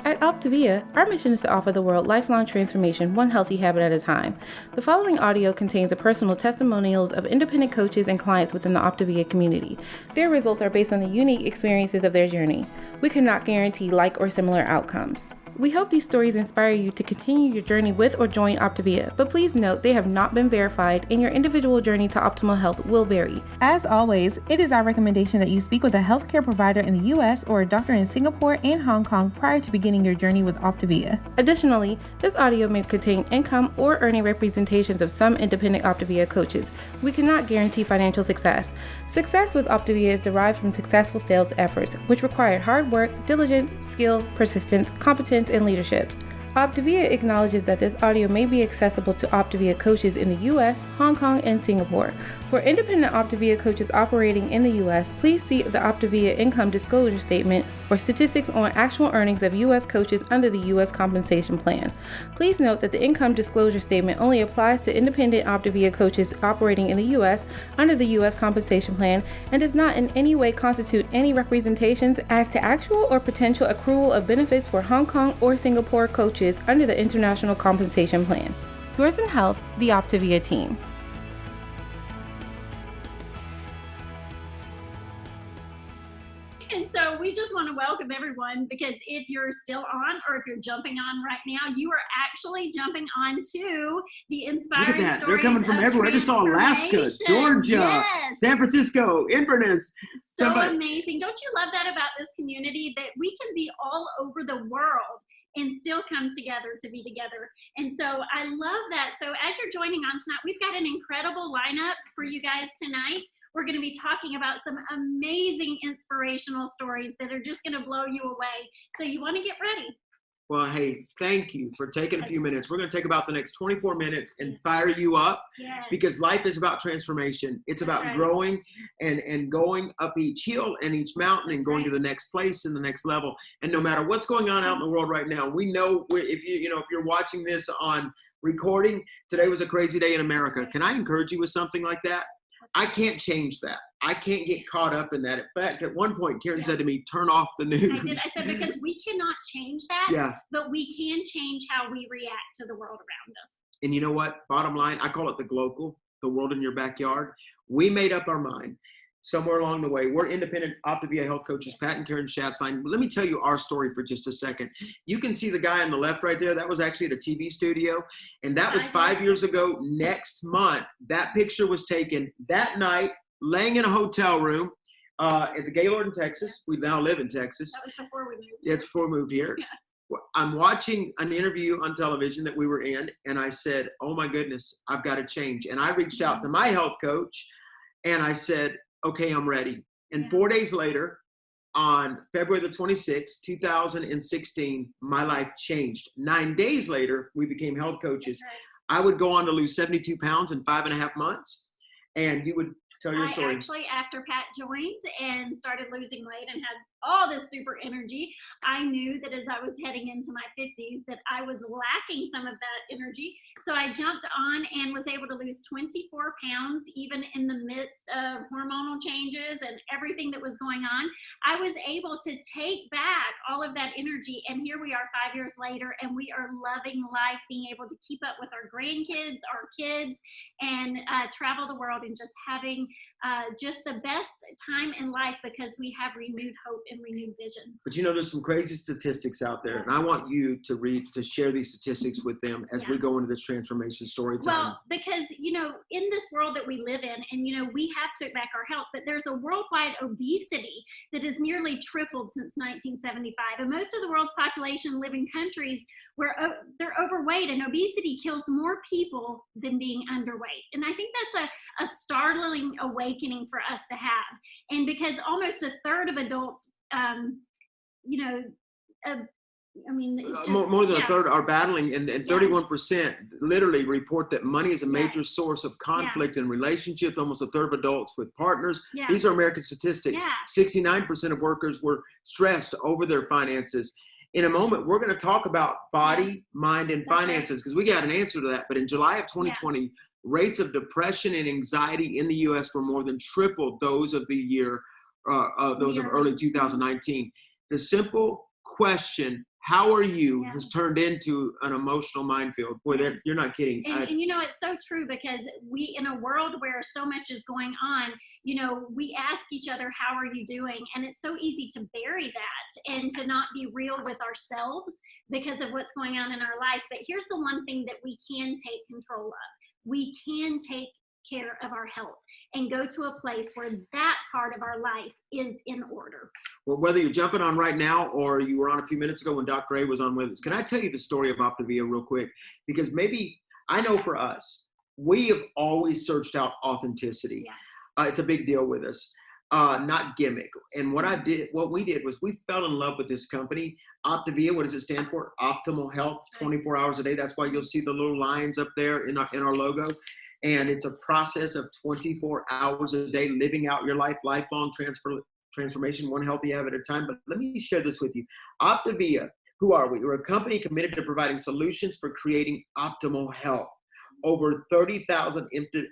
At OPTAVIA, our mission is to offer the world lifelong transformation, one healthy habit at a time. The following audio contains the personal testimonials of independent coaches and clients within the OPTAVIA community. Their results are based on the unique experiences of their journey. We cannot guarantee like or similar outcomes. We hope these stories inspire you to continue your journey with or join OPTAVIA, but please note they have not been verified and your individual journey to optimal health will vary. As always, it is our recommendation that you speak with a healthcare provider in the U.S. or a doctor in Singapore and Hong Kong prior to beginning your journey with OPTAVIA. Additionally, this audio may contain income or earning representations of some independent OPTAVIA coaches. We cannot guarantee financial success. Success with OPTAVIA is derived from successful sales efforts, which require hard work, diligence, skill, persistence, competence, and leadership. OPTAVIA acknowledges that this audio may be accessible to OPTAVIA coaches in the U.S., Hong Kong, and Singapore. For independent OPTAVIA coaches operating in the U.S., please see the OPTAVIA Income Disclosure Statement for statistics on actual earnings of U.S. coaches under the U.S. Compensation Plan. Please note that the Income Disclosure Statement only applies to independent OPTAVIA coaches operating in the U.S. under the U.S. Compensation Plan and does not in any way constitute any representations as to actual or potential accrual of benefits for Hong Kong or Singapore coaches under the International Compensation Plan. Yours in Health, the OPTAVIA team. And so we just want to welcome everyone, because if you're still on or if you're jumping on right now, you are actually jumping on to the inspiring Look at that. stories. They're coming from everywhere. I just saw Alaska, Georgia, yes. San Francisco, Inverness. So amazing. Don't you love that about this community, that we can be all over the world and still come together to be together? And so I love that. So as you're joining on tonight, we've got an incredible lineup for you guys tonight. We're going to be talking about some amazing inspirational stories that are just going to blow you away. So you want to get ready. Well, hey, thank you for taking a few minutes. We're going to take about the next 24 minutes and fire you up, because life is about transformation. It's about growing and going up each hill and each mountain and going to the next place and the next level. And no matter what's going on out in the world right now, we know if you're watching this on recording, today was a crazy day in America. Can I encourage you with something like that? I can't change that. I can't get caught up in that. In fact, at one point, Karen said to me, turn off the news. I did. I said, because we cannot change that, but we can change how we react to the world around us. And you know what? Bottom line, I call it the glocal, the world in your backyard. We made up our mind somewhere along the way. We're independent OPTAVIA health coaches, Pat and Karen Schatzline. Let me tell you our story for just a second. You can see the guy on the left right there. That was actually at a TV studio. And that was 5 years ago. Next month, that picture was taken that night, laying in a hotel room at the Gaylord in Texas. We now live in Texas. That was before we moved. Yeah, it's before we moved here. Yeah. I'm watching an interview on television that we were in, and I said, oh my goodness, I've got to change. And I reached out to my health coach, and I said, okay, I'm ready. And 4 days later, on February the 26th, 2016, my life changed. 9 days later, we became health coaches. I would go on to lose 72 pounds in 5.5 months. And you would tell your story. Actually, after Pat joined and started losing weight and had all this super energy, I knew that as I was heading into my 50s that I was lacking some of that energy. So I jumped on and was able to lose 24 pounds, even in the midst of hormonal changes and everything that was going on. I was able to take back all of that energy, and here we are 5 years later, and we are loving life, being able to keep up with our grandkids, our kids, and travel the world and just having just the best time in life, because we have renewed hope and renewed vision. But there's some crazy statistics out there, and I want you to share these statistics with them as we go into this transformation story time. Well, because in this world that we live in, and we have took back our health, but there's a worldwide obesity that has nearly tripled since 1975, and most of the world's population live in countries where they're overweight, and obesity kills more people than being underweight. And I think that's a startling awakening for us to have. And because almost a third of adults, more than a third are battling, and 31% literally report that money is a major source of conflict in relationships. Almost a third of adults with partners. These are American statistics. 69% of workers were stressed over their finances. In a moment, we're going to talk about body, mind, and finances, because we got an answer to that. But in July of 2020, rates of depression and anxiety in the U.S. were more than triple those of the year, of early 2019. The simple question how are you Yeah. has turned into an emotional minefield. Boy, you're not kidding. And you know, it's so true, because we, in a world where so much is going on, you know, we ask each other, how are you doing? And it's so easy to bury that and to not be real with ourselves because of what's going on in our life. But here's the one thing that we can take control of. We can take care of our health and go to a place where that part of our life is in order. Well, whether you're jumping on right now or you were on a few minutes ago when Dr. A was on with us, can I tell you the story of OPTAVIA real quick? Because maybe, I know for us, we have always searched out authenticity. Yeah. It's a big deal with us, not gimmick. And what we did was we fell in love with this company. OPTAVIA, what does it stand for? Optimal health, 24 hours a day. That's why you'll see the little lines up there in our logo. And it's a process of 24 hours a day, living out your life, lifelong transformation, one healthy habit at a time. But let me share this with you. OPTAVIA, who are we? We're a company committed to providing solutions for creating optimal health. Over 30,000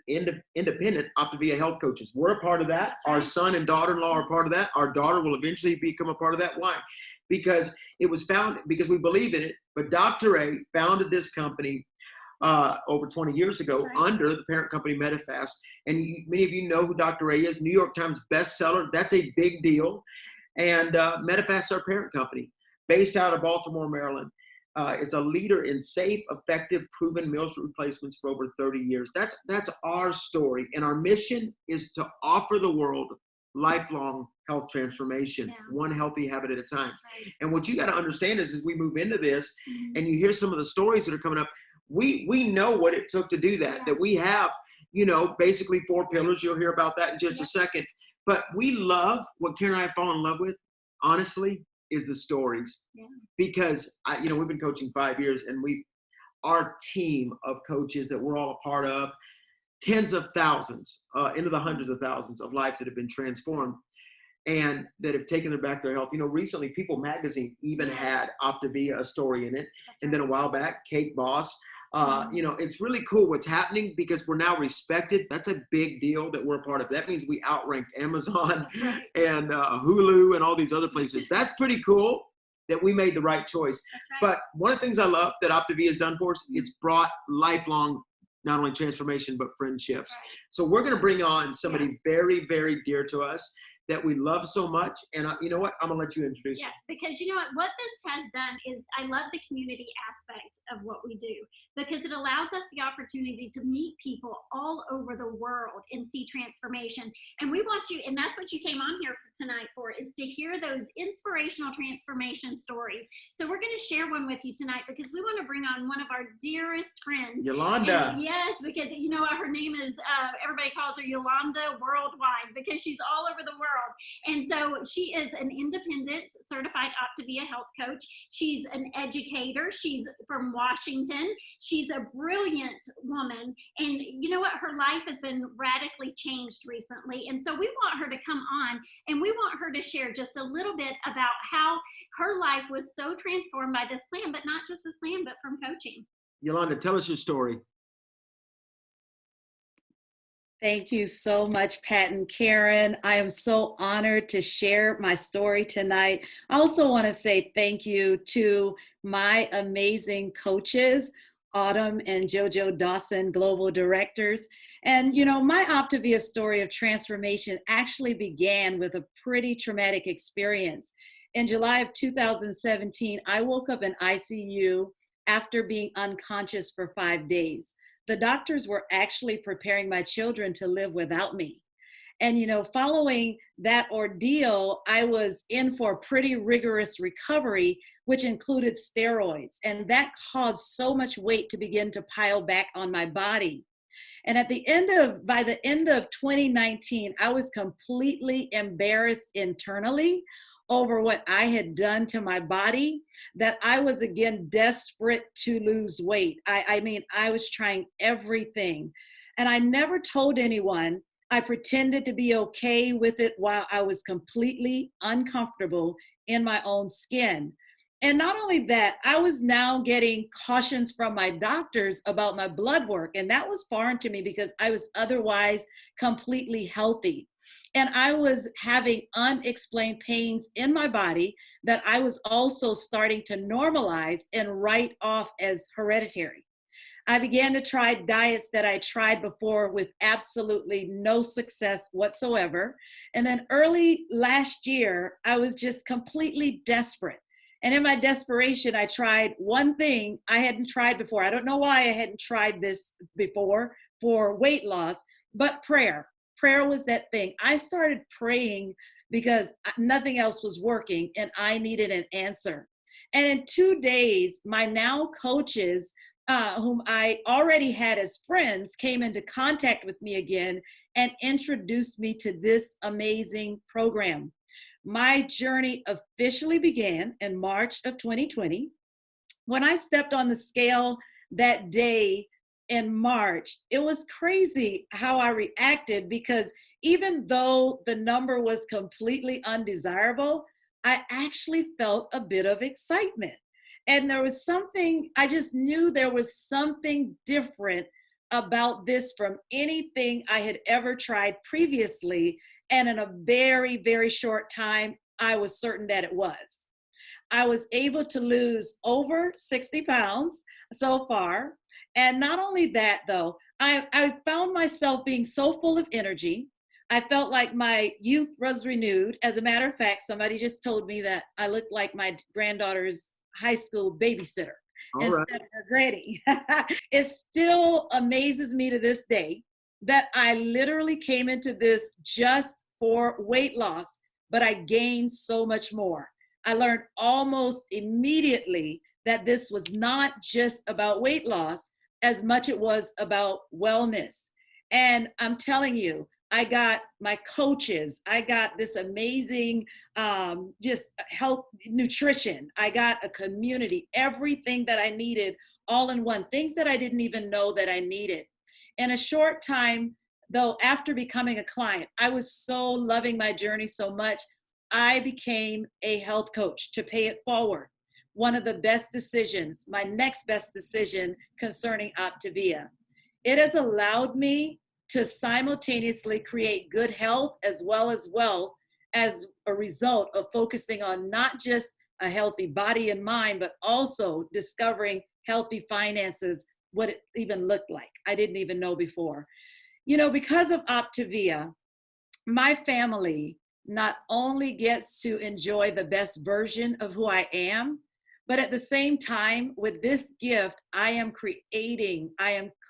independent OPTAVIA health coaches. We're a part of that. Right. Our son and daughter-in-law are part of that. Our daughter will eventually become a part of that. Why? Because it was founded, because we believe in it. But Dr. A founded this company over 20 years ago, right, under the parent company Medifast. And many of you know who Dr. A is, New York Times bestseller. That's a big deal. And Medifast is our parent company, based out of Baltimore, Maryland. It's a leader in safe, effective, proven meal replacements for over 30 years. That's our story. And our mission is to offer the world lifelong health transformation, one healthy habit at a time. Right. And what you got to understand is, as we move into this, and you hear some of the stories that are coming up, we know what it took to do that, that we have, you know, basically 4 pillars. You'll hear about that in just a second. But we love, what Karen and I have fallen in love with, honestly, is the stories. Because, we've been coaching 5 years, and our team of coaches that we're all a part of, tens of thousands, into the hundreds of thousands of lives that have been transformed and that have taken back their health. You know, recently People Magazine even had OPTAVIA, a story in it. And then a while back, Cake Boss. It's really cool what's happening, because we're now respected. That's a big deal that we're a part of. That means we outranked Amazon and Hulu and all these other places. That's pretty cool that we made the right choice. But one of the things I love that OPTAVIA has done for us, it's brought lifelong, not only transformation, but friendships. So we're going to bring on somebody very, very dear to us that we love so much. And you know what? I'm going to let you introduce her. Because you know what this has done is, I love the community aspect of what we do, because it allows us the opportunity to meet people all over the world and see transformation. And we want you, and that's what you came on here tonight for, is to hear those inspirational transformation stories. So we're going to share one with you tonight, because we want to bring on one of our dearest friends, Yolanda. And yes, because you know what, her name is, everybody calls her Yolanda worldwide, because she's all over the world. And so she is an independent certified OPTAVIA health coach. She's an educator. She's from Washington. She's a brilliant woman. And you know what? Her life has been radically changed recently. And so we want her to come on, and we want her to share just a little bit about how her life was so transformed by this plan, but not just this plan, but from coaching. Yolanda, tell us your story. Thank you so much, Pat and Karen. I am so honored to share my story tonight. I also want to say thank you to my amazing coaches, Autumn and JoJo Dawson, global directors. And you know, my OPTAVIA story of transformation actually began with a pretty traumatic experience. In July of 2017, I woke up in ICU after being unconscious for 5 days. The doctors were actually preparing my children to live without me. And, you know, following that ordeal, I was in for a pretty rigorous recovery, which included steroids. And that caused so much weight to begin to pile back on my body. And by the end of 2019, I was completely embarrassed internally over what I had done to my body, that I was again desperate to lose weight. I mean, I was trying everything. And I never told anyone. I pretended to be okay with it while I was completely uncomfortable in my own skin. And not only that, I was now getting cautions from my doctors about my blood work. And that was foreign to me because I was otherwise completely healthy. And I was having unexplained pains in my body that I was also starting to normalize and write off as hereditary. I began to try diets that I tried before with absolutely no success whatsoever. And then early last year, I was just completely desperate. And in my desperation, I tried one thing I hadn't tried before. I don't know why I hadn't tried this before for weight loss, but prayer. Prayer was that thing. I started praying because nothing else was working and I needed an answer. And in 2 days, my now coaches, whom I already had as friends, came into contact with me again and introduced me to this amazing program. My journey officially began in March of 2020. When I stepped on the scale that day in March, it was crazy how I reacted, because even though the number was completely undesirable, I actually felt a bit of excitement. And there was something, I just knew there was something different about this from anything I had ever tried previously. And in a very, very short time, I was certain that it was. I was able to lose over 60 pounds so far. And not only that, though, I found myself being so full of energy. I felt like my youth was renewed. As a matter of fact, somebody just told me that I looked like my granddaughter's high school babysitter instead of her granny. It still amazes me to this day that I literally came into this just for weight loss, but I gained so much more. I learned almost immediately that this was not just about weight loss as much it was about wellness. And I'm telling you, I got my coaches, I got this amazing just health, nutrition, I got a community, everything that I needed all in one, things that I didn't even know that I needed. In a short time, though, after becoming a client, I was so loving my journey so much, I became a health coach to pay it forward. One of the best decisions, my next best decision concerning OPTAVIA. It has allowed me to simultaneously create good health as well as wealth as a result of focusing on not just a healthy body and mind, but also discovering healthy finances, what it even looked like. I didn't even know before. You know, because of OPTAVIA, my family not only gets to enjoy the best version of who I am, but at the same time, with this gift, I am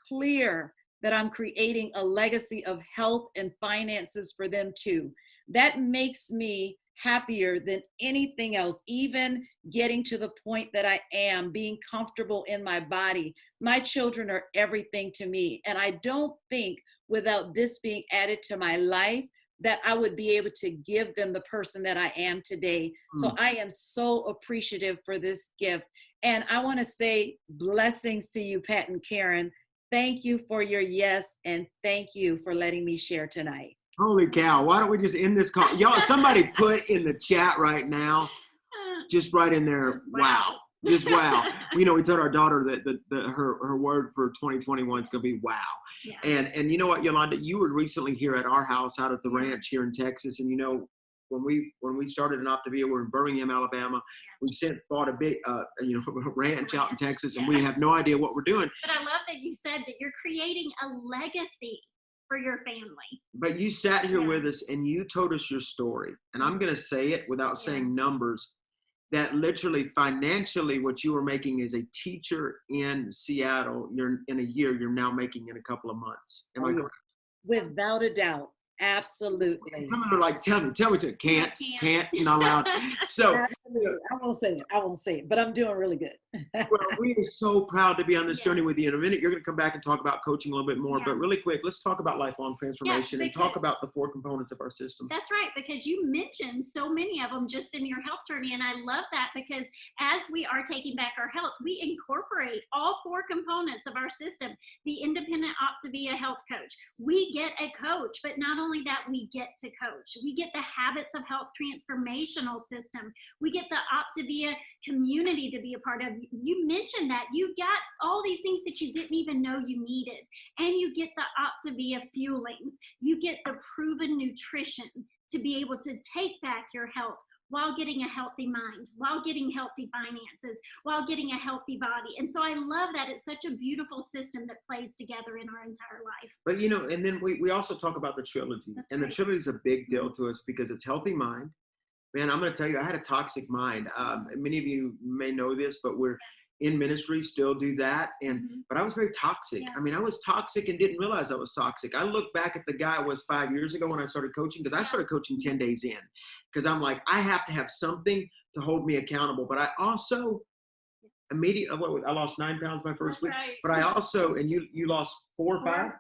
clear that I'm creating a legacy of health and finances for them too. That makes me happier than anything else, even getting to the point that I am, being comfortable in my body. My children are everything to me. And I don't think without this being added to my life, that I would be able to give them the person that I am today. So I am so appreciative for this gift. And I want to say blessings to you, Pat and Karen. Thank you for your yes, and thank you for letting me share tonight. Holy cow. Why don't we just end this call? Y'all, somebody put in the chat right now, just right in there, wow. Just wow. We told our daughter that her word for 2021 is going to be wow. Yeah. And you know what, Yolanda, you were recently here at our house out at the ranch here in Texas. And when we started in OPTAVIA, we're in Birmingham, Alabama. We've since bought a big, ranch out in Texas, and we have no idea what we're doing. But I love that you said that you're creating a legacy for your family. But you sat here with us and you told us your story. And I'm going to say it without saying numbers, that literally financially what you were making as a teacher in Seattle, in a year, you're now making in a couple of months. Am I correct? Without a doubt. Absolutely. Some of them are like, tell me, can't, you're not allowed. So I won't say it, but I'm doing really good. Well, we are so proud to be on this journey with you. In a minute, you're going to come back and talk about coaching a little bit more, but really quick, let's talk about lifelong transformation and talk about the 4 components of our system. That's right, because you mentioned so many of them just in your health journey, and I love that, because as we are taking back our health, we incorporate all 4 components of our system. The independent OPTAVIA health coach. We get a coach, but not only that, we get to coach. We get the Habits of Health transformational system. We get the OPTAVIA community to be a part of. You mentioned that. You got all these things that you didn't even know you needed. And you get the OPTAVIA fuelings. You get the proven nutrition to be able to take back your health while getting a healthy mind, while getting healthy finances, while getting a healthy body. And so I love that. It's such a beautiful system that plays together in our entire life. But, you know, and then we also talk about the trilogy. That's and right. The trilogy is a big deal to us because it's healthy mind. Man, I'm going to tell you, I had a toxic mind. Many of you may know this, but we're in ministry, still do that. But I was very toxic. Yeah. I mean, I was toxic and didn't realize I was toxic. I look back at the guy I was 5 years ago when I started coaching, because I started coaching 10 days in, because I'm like, I have to have something to hold me accountable. But I also immediately, I lost 9 pounds my first week. Right. But I also, and you lost 4 or 5? 4 pounds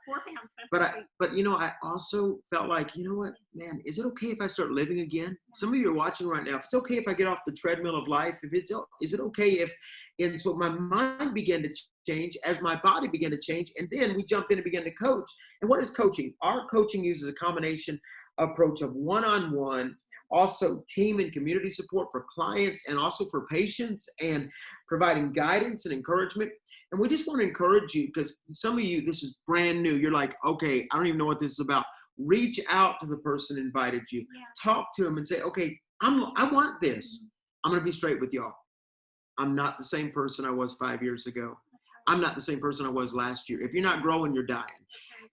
my first week. But you know, I also felt like, you know what, man, is it okay if I start living again? Some of you are watching right now. If it's okay if I get off the treadmill of life, is it okay if, and so my mind began to change as my body began to change. And then we jumped in and began to coach. And what is coaching? Our coaching uses a combination approach of one-on-one, also team and community support for clients and also for patients, and providing guidance and encouragement. And we just want to encourage you, because some of you, this is brand new. You're like, okay, I don't even know what this is about. Reach out to the person who invited you. Yeah. Talk to them and say, okay, I want this. I'm going to be straight with y'all. I'm not the same person I was 5 years ago. Right. I'm not the same person I was last year. If you're not growing, you're dying.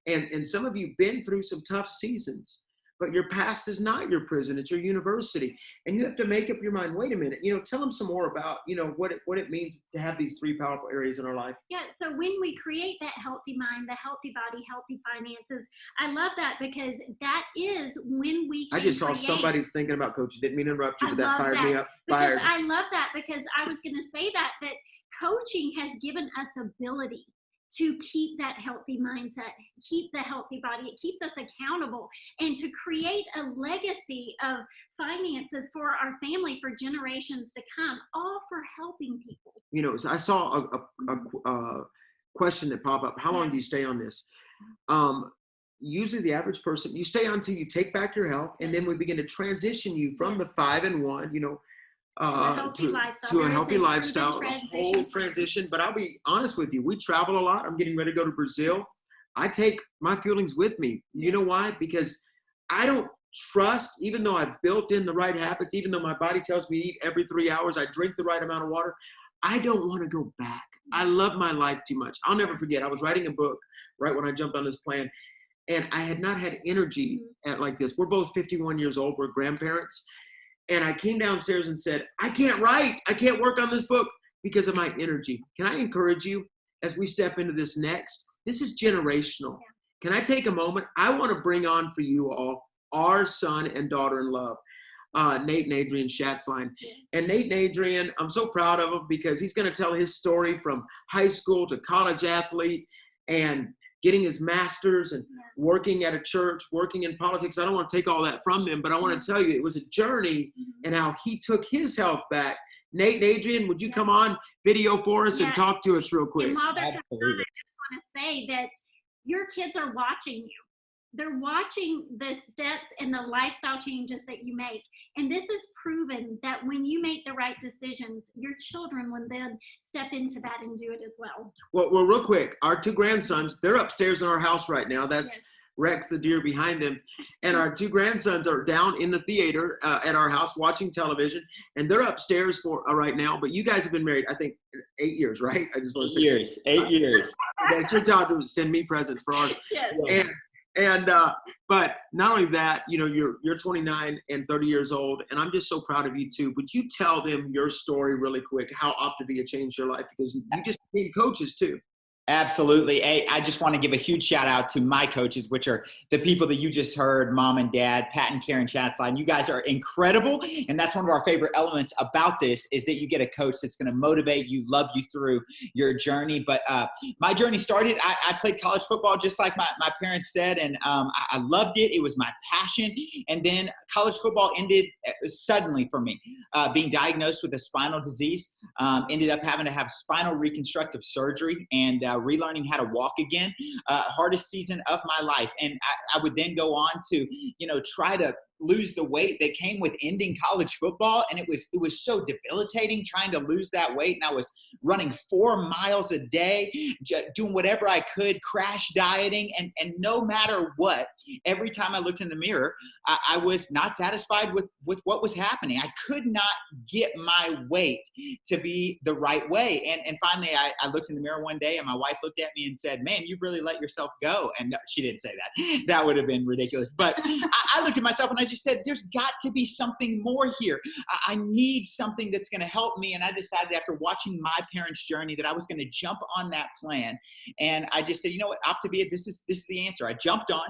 Right. And some of you have been through some tough seasons, but your past is not your prison, it's your university. And you have to make up your mind, wait a minute, you know, tell them some more about, you know, what it means to have these 3 powerful areas in our life. Yeah, so when we create that healthy mind, the healthy body, healthy finances, I love that, because that is when we can I just saw create. somebody's thinking about coaching. Didn't mean to interrupt you, I but that love fired that, me up. Because I love that, because I was going to say that coaching has given us ability to keep that healthy mindset, keep the healthy body. It keeps us accountable, and to create a legacy of finances for our family for generations to come, all for helping people. You know, so I saw a question that popped up. How long do you stay on this? Usually the average person, you stay on until you take back your health, and then we begin to transition you from the 5 and 1, you know, to a healthy lifestyle. To a There is healthy lifestyle, a whole transition. transition. But I'll be honest with you, we travel a lot. I'm getting ready to go to Brazil. I take my feelings with me. You know why? Because I don't trust, even though I've built in the right habits, even though my body tells me to eat every 3 hours, I drink the right amount of water, I don't want to go back. I love my life too much. I'll never forget, I was writing a book right when I jumped on this plan, and I had not had energy at like this. We're both 51 years old. We're grandparents. And I came downstairs and said, I can't write. I can't work on this book because of my energy. Can I encourage you as we step into this next? This is generational. Can I take a moment? I want to bring on for you all our son and daughter in love, Nate and Adrienne Schatzline. And Nate and Adrienne, I'm so proud of him because he's going to tell his story from high school to college athlete and getting his master's and working at a church, working in politics. I don't want to take all that from them, but I want to tell you it was a journey and how he took his health back. Nate and Adrienne, would you come on video for us and talk to us real quick? And while they're coming on, I just want to say that your kids are watching you. They're watching the steps and the lifestyle changes that you make. And this is proven that when you make the right decisions, your children will then step into that and do it as well. Well, real quick, our 2 grandsons, they're upstairs in our house right now. That's Rex, the deer behind them. And our 2 grandsons are down in the theater at our house watching television. And they're upstairs for right now. But you guys have been married, I think, 8 years, right? I just want to say 8 years. It's your job to send me presents for ours. Yes. But not only that, you know, you're 29 and 30 years old, and I'm just so proud of you too. Would you tell them your story really quick, how OPTAVIA changed your life? Because you just became coaches too. Absolutely. Hey, I just want to give a huge shout out to my coaches, which are the people that you just heard, Mom and Dad, Pat and Karen Schatzline. You guys are incredible. And that's one of our favorite elements about this is that you get a coach that's going to motivate you, love you through your journey. But my journey started, I played college football just like my parents said, and I loved it. It was my passion. And then college football ended suddenly for me. Being diagnosed with a spinal disease, ended up having to have spinal reconstructive surgery. And relearning how to walk again, hardest season of my life. And I would then go on to, try to lose the weight that came with ending college football. And it was so debilitating trying to lose that weight. And I was running 4 miles a day, doing whatever I could, crash dieting. And no matter what, every time I looked in the mirror, I was not satisfied with what was happening. I could not get my weight to be the right way. And finally, I looked in the mirror one day and my wife looked at me and said, "Man, you really let yourself go." And no, she didn't say that. That would have been ridiculous. But I looked at myself and I just said, there's got to be something more here. I need something that's going to help me. And I decided after watching my parents' journey that I was going to jump on that plan. And I just said, you know what, OPTAVIA, this is the answer. I jumped on.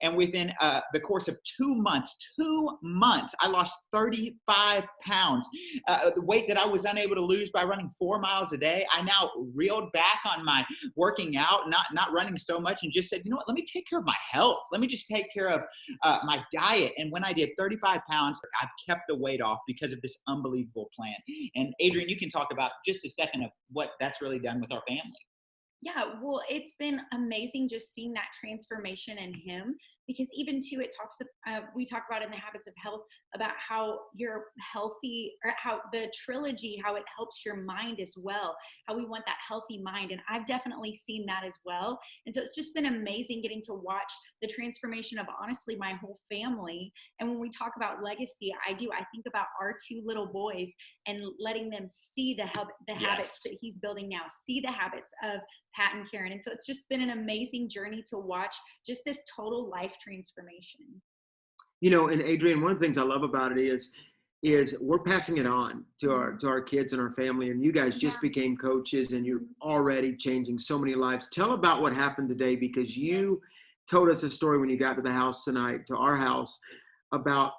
And within the course of 2 months, I lost 35 pounds. The weight that I was unable to lose by running 4 miles a day, I now reeled back on my working out, not running so much, and just said, you know what, let me take care of my health. Let me just take care of my diet. And when I did 35 pounds, I've kept the weight off because of this unbelievable plan. And Adrian, you can talk about just a second of what that's really done with our family. Yeah, well, it's been amazing just seeing that transformation in him, because even too, it talks, we talk about in the Habits of Health about how you're healthy, or how the trilogy, how it helps your mind as well, how we want that healthy mind. And I've definitely seen that as well. And so it's just been amazing getting to watch the transformation of honestly my whole family. And when we talk about legacy, I think about our 2 little boys and letting them see the habits that he's building now, see the habits of Pat and Karen. And so it's just been an amazing journey to watch just this total life transformation. And Adrienne, one of the things I love about it is we're passing it on to our kids and our family. And you guys just became coaches and you're already changing so many lives. Tell about what happened today, because you told us a story when you got to the house tonight, to our house, about,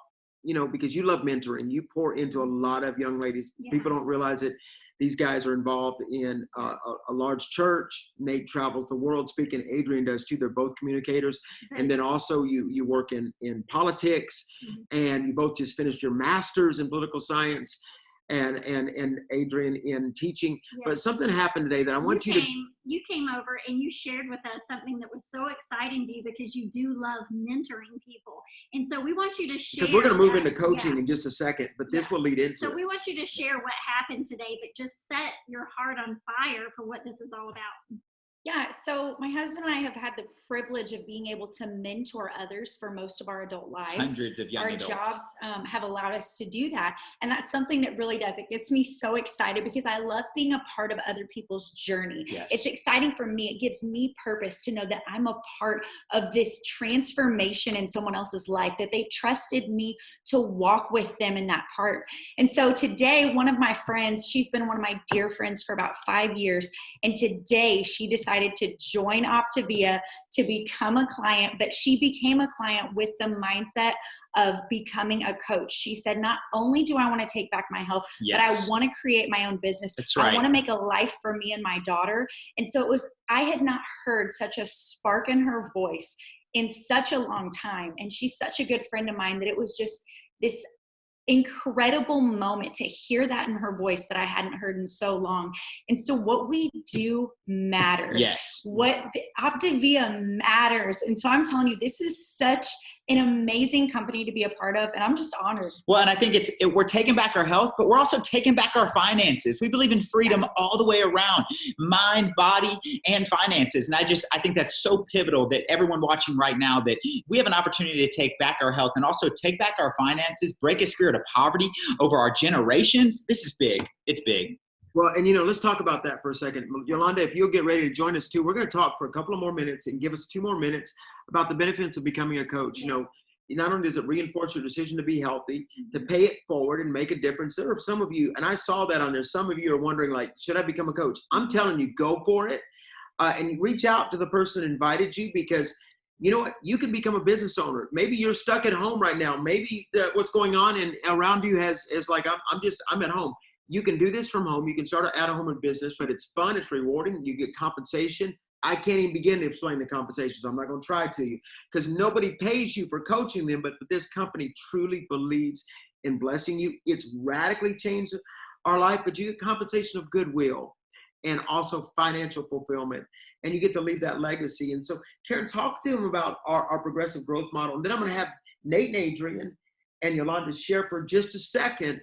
because you love mentoring. You pour into a lot of young ladies. Yeah. People don't realize it. These guys are involved in a large church. Nate travels the world speaking. Adrian does too. They're both communicators. And then also you work in politics, and you both just finished your master's in political science, and Adrian in teaching. Yes. But something happened today that I want you came over and you shared with us something that was so exciting to you, because you do love mentoring people. And so we want you to share. Because we're going to move into coaching in just a second, but this will lead into So it. we want you to share what happened today that just set your heart on fire for what this is all about. Yeah, so my husband and I have had the privilege of being able to mentor others for most of our adult lives. Hundreds of young adults. Our jobs have allowed us to do that. And that's something that really does. It gets me so excited, because I love being a part of other people's journey. Yes. It's exciting for me. It gives me purpose to know that I'm a part of this transformation in someone else's life, that they've trusted me to walk with them in that part. And so today, one of my friends, she's been one of my dear friends for about 5 years. And today she decided to join OPTAVIA to become a client, but she became a client with the mindset of becoming a coach. She said, not only do I want to take back my health, but I want to create my own business. That's right. I want to make a life for me and my daughter. And so I had not heard such a spark in her voice in such a long time. And she's such a good friend of mine that it was just this incredible moment to hear that in her voice that I hadn't heard in so long. And so what we do matters. Yes. What OPTAVIA matters. And so I'm telling you, this is such an amazing company to be a part of, and I'm just honored. Well, and I think we're taking back our health, but we're also taking back our finances. We believe in freedom all the way around, mind, body, and finances. And I think that's so pivotal that everyone watching right now, that we have an opportunity to take back our health and also take back our finances, break a spirit of poverty over our generations. This is big. It's big. Well, and let's talk about that for a second. Yolanda, if you'll get ready to join us too, we're going to talk for a couple of more minutes and give us 2 more minutes about the benefits of becoming a coach. Not only does it reinforce your decision to be healthy, to pay it forward and make a difference. There are some of you, and I saw that on there, some of you are wondering, like, should I become a coach? I'm telling you, go for it. And reach out to the person that invited you, because you know what? You can become a business owner. Maybe you're stuck at home right now. Maybe what's going on around you is like, I'm at home. You can do this from home. You can start out of home in business, but it's fun. It's rewarding. You get compensation. I can't even begin to explain the compensation, so I'm not going to try to you, because nobody pays you for coaching them, but this company truly believes in blessing you. It's radically changed our life, but you get compensation of goodwill and also financial fulfillment. and you get to leave that legacy. And so, Karen, talk to them about our progressive growth model. And then I'm going to have Nate and Adrian and Yolanda share for just a second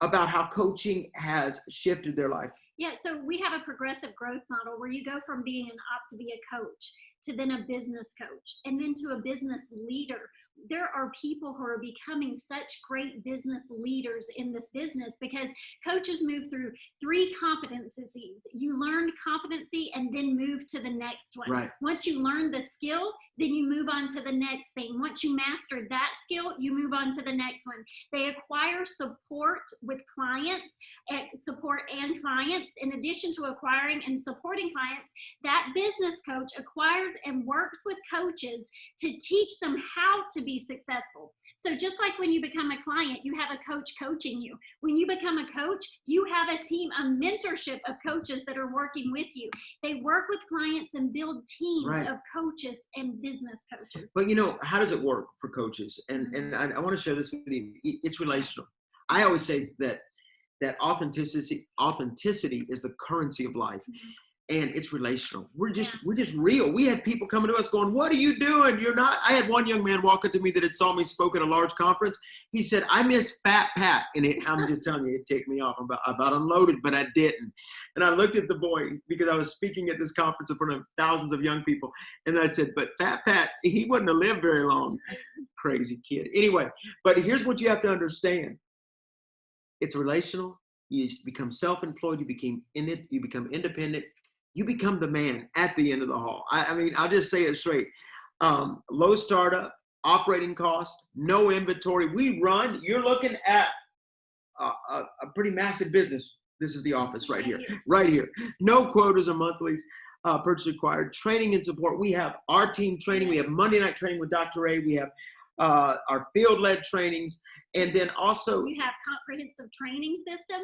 about how coaching has shifted their life. Yeah, so we have a progressive growth model where you go from being an OPTAVIA coach to then a business coach and then to a business leader. There are people who are becoming such great business leaders in this business because coaches move through 3 competencies. You learn competency and then move to the next one. Right. Once you learn the skill, then you move on to the next thing. Once you master that skill, you move on to the next one. They acquire support with clients, support and clients. In addition to acquiring and supporting clients, that business coach acquires and works with coaches to teach them how to be successful. So just like when you become a client, you have a coach coaching you. When you become a coach, you have a team, a mentorship of coaches that are working with you. They work with clients and build teams Right. of coaches and business coaches. But how does it work for coaches? And I want to share this with you. It's relational. I always say that authenticity is the currency of life. And it's relational. We're just real. We had people coming to us going, "What are you doing? You're not." I had one young man walk up to me that had saw me spoke at a large conference. He said, "I miss Fat Pat," and I'm just telling you, it ticked me off. I about unloaded, but I didn't. And I looked at the boy because I was speaking at this conference in front of thousands of young people, and I said, "But Fat Pat, he wouldn't have lived very long." Crazy kid. Anyway, but here's what you have to understand: it's relational. You become self-employed. You become independent. You become the man at the end of the hall. I mean, I'll just say it straight. Low startup, operating cost, no inventory. You're looking at a pretty massive business. This is the office right here. No quotas or monthlies, purchase required, training and support. We have our team training. We have Monday night training with Dr. A. We have our field-led trainings. And then also we have comprehensive training system,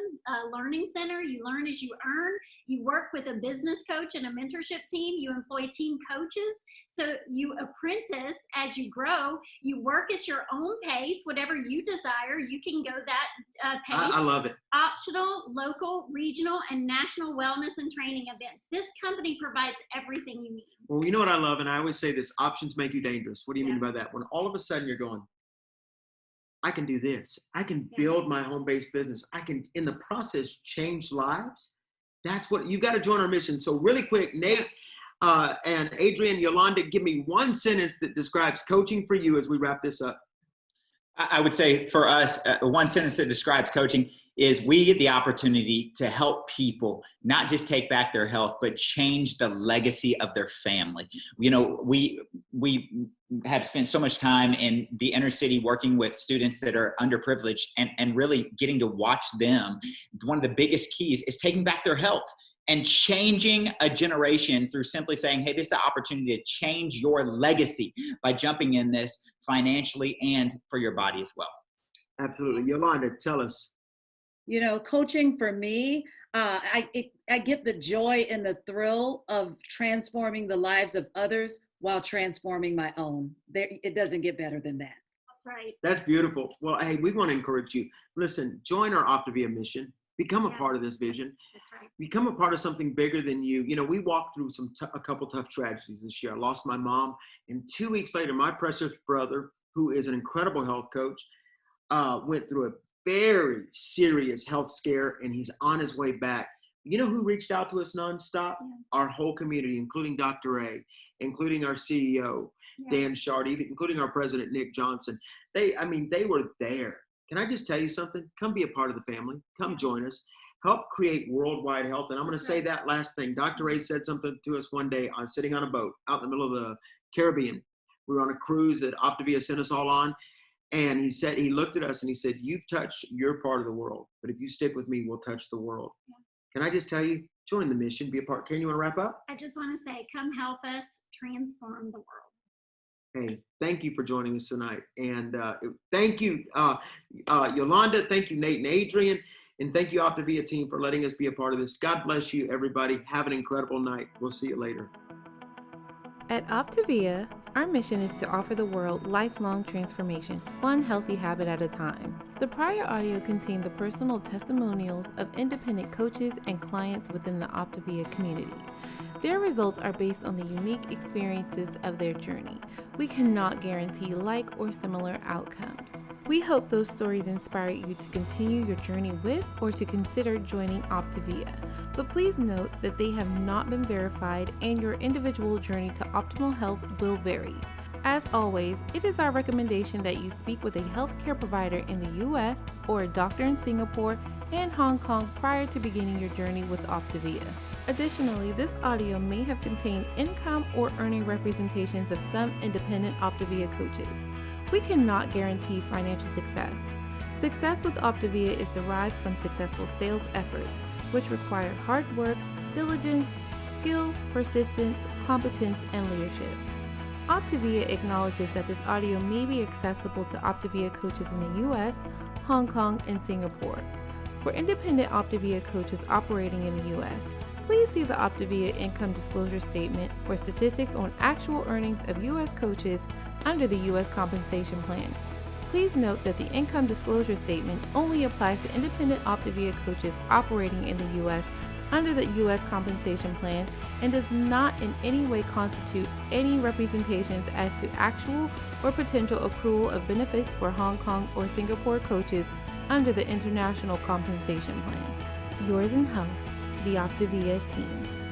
learning center. You learn as you earn. You work with a business coach and a mentorship team. You employ team coaches. So you apprentice as you grow. You work at your own pace, whatever you desire. You can go that pace. I love it. Optional, local, regional, and national wellness and training events. This company provides everything you need. Well, you know what I love? And I always say this: options make you dangerous. What do you mean by that? When all of a sudden you're going, I can do this. I can build my home-based business. I can, in the process, change lives. That's what you got to join our mission. So really quick, Nate and Adrian, Yolanda, give me one sentence that describes coaching for you as we wrap this up. I would say for us, one sentence that describes coaching is we get the opportunity to help people not just take back their health, but change the legacy of their family. We have spent so much time in the inner city working with students that are underprivileged and really getting to watch them. One of the biggest keys is taking back their health and changing a generation through simply saying, hey, this is an opportunity to change your legacy by jumping in this financially and for your body as well. Absolutely. Yolanda, tell us. Coaching for me, I get the joy and the thrill of transforming the lives of others while transforming my own. It doesn't get better than that. That's right. That's beautiful. Well, hey, we want to encourage you. Listen, join our OPTAVIA mission. Become a part of this vision. That's right. Become a part of something bigger than you. We walked through a couple tough tragedies this year. I lost my mom, and 2 weeks later, my precious brother, who is an incredible health coach, went through a very serious health scare, and he's on his way back. You know who reached out to us nonstop? Our whole community, including Dr. A, including our CEO, Dan Shardy, including our president, Nick Johnson. They were there. Can I just tell you something? Come be a part of the family. Come join us. Help create worldwide health. And I'm going to say that last thing. Dr. A said something to us one day. I was sitting on a boat out in the middle of the Caribbean. We were on a cruise that OPTAVIA sent us all on. And he looked at us and he said, you've touched your part of the world, but if you stick with me, we'll touch the world. Can I just tell you, join the mission, be a part. Karen, you want to wrap up? I just want to say, come help us transform the world. Hey, thank you for joining us tonight. And thank you, Yolanda. Thank you, Nate and Adrian. And thank you, OPTAVIA team, for letting us be a part of this. God bless you, everybody. Have an incredible night. We'll see you later. At OPTAVIA, our mission is to offer the world lifelong transformation, one healthy habit at a time. The prior audio contained the personal testimonials of independent coaches and clients within the OPTAVIA community. Their results are based on the unique experiences of their journey. We cannot guarantee like or similar outcomes. We hope those stories inspire you to continue your journey with or to consider joining OPTAVIA. But please note that they have not been verified and your individual journey to optimal health will vary. As always, it is our recommendation that you speak with a healthcare provider in the US or a doctor in Singapore and Hong Kong prior to beginning your journey with OPTAVIA. Additionally, this audio may have contained income or earning representations of some independent OPTAVIA coaches. We cannot guarantee financial success. Success with OPTAVIA is derived from successful sales efforts, which require hard work, diligence, skill, persistence, competence, and leadership. OPTAVIA acknowledges that this audio may be accessible to OPTAVIA coaches in the US, Hong Kong, and Singapore. For independent OPTAVIA coaches operating in the US, please see the OPTAVIA Income Disclosure Statement for statistics on actual earnings of US coaches under the U.S. Compensation Plan. Please note that the Income Disclosure Statement only applies to independent OPTAVIA coaches operating in the U.S. under the U.S. Compensation Plan and does not in any way constitute any representations as to actual or potential accrual of benefits for Hong Kong or Singapore coaches under the International Compensation Plan. Yours in health, the OPTAVIA team.